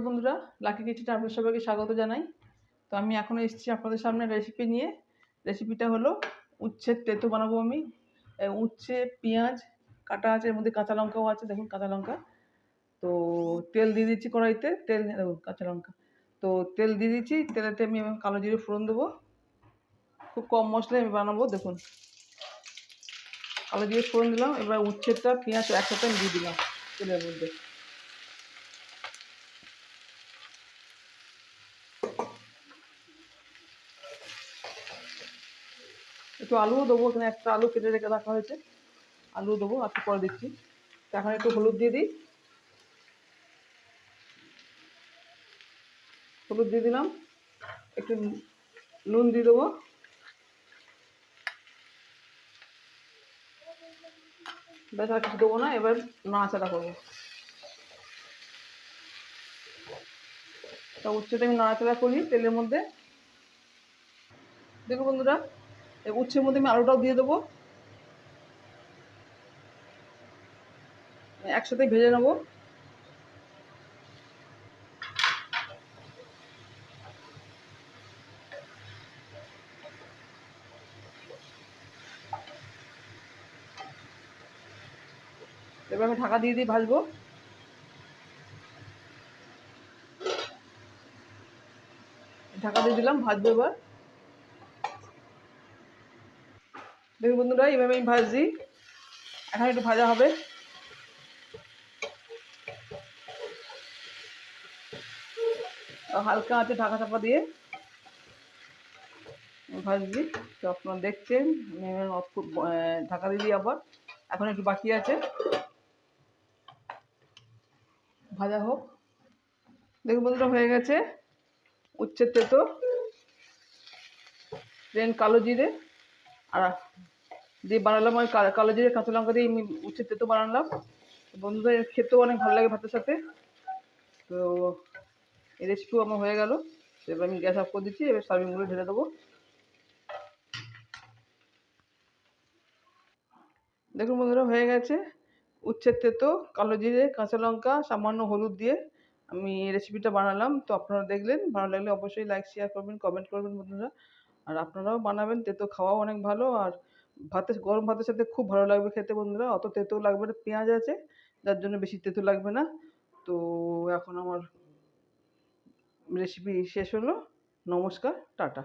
বন্ধুরা, লাকি কিচেনে আপনাদের সবাইকে স্বাগত জানাই। তো আমি এখন এসেছি আপনাদের সামনে রেসিপি নিয়ে। রেসিপিটা হলো উচ্ছের তেতো বানাবো আমি। উচ্ছে, পেঁয়াজ কাটা আছে, এর মধ্যে কাঁচা লঙ্কাও আছে, দেখুন কাঁচা লঙ্কা। তো তেল দিয়ে দিচ্ছি কড়াইতে, তেল দেখুন কাঁচা লঙ্কা। তো তেল দিয়ে দিচ্ছি, তেলেতে আমি কালো জিরে ফোড়ন দেবো। খুব কম মশলায় আমি বানাবো, দেখুন কালো জিরে ফোড়ন দিলাম। এবার উচ্ছেটা পেঁয়াজ একসাথে আমি দিয়ে দিলাম তেলের মধ্যে। একটু আলুও দেবো, এখানে একটা আলু কেটে রেখে রাখা হয়েছে, আলু দেবো, একটু পরে দিচ্ছি। এখন একটু হলুদ দিয়ে দিই, হলুদ দিয়ে দিলাম, একটু নুন দিয়ে দেবো, ব্যাস আর কিছু দেবো না। এবার নাড়াচাড়া করবো। তা উচ্ছেটা আমি নাড়াচাড়া করি তেলের মধ্যে। দেখো বন্ধুরা, এই উচ্ছের মধ্যে আমি আলুটাও দিয়ে দেবো, একসাথে ভেজে নেবো। এবার আমি ঢাকা দিয়ে দিয়ে ভাজবো। ঢাকা দিয়ে দিলাম, ভাজবো এবার। দেখুন বন্ধুরা, এইভাবে আমি ভাজছি, এখন একটু ভাজা হবে। হালকা আছে ঢাকা চাপা দিয়ে ভাজছি। তো আপনারা দেখছেন ঢাকা দিয়ে দিই আবার। এখন একটু বাকি আছে, ভাজা হোক। দেখুন বন্ধুরা, হয়ে গেছে উচ্ছের তেতো, দেন কালো জিরে আর দিয়ে বানালাম। ওই কালো জিরে কাঁচা লঙ্কা দিয়ে আমি উচ্ছের তেতো বানালাম। বন্ধুদের খেতেও অনেক ভালো লাগে ভাতের সাথে। তো এই রেসিপিও আমার হয়ে গেল। এবার আমি গ্যাস অফ করে দিচ্ছি, এবার সার্ভিংগুলো ঢেলে দেবো। দেখুন বন্ধুরা, হয়ে গেছে উচ্ছের তেতো, কালো জিরে কাঁচা লঙ্কা সামান্য হলুদ দিয়ে আমি এই রেসিপিটা বানালাম। তো আপনারা দেখলেন, ভালো লাগলে অবশ্যই লাইক শেয়ার করবেন, কমেন্ট করবেন বন্ধুরা। আর আপনারাও বানাবেন, তেতো খাওয়াও অনেক ভালো। আর গরম ভাতের সাথে খুব ভালো লাগবে খেতে বন্ধুরা। অত তেতো লাগবে না, পেঁয়াজ আছে যার জন্য বেশি তেতো লাগবে না। তো এখন আমার রেসিপি শেষ হলো। নমস্কার, টাটা।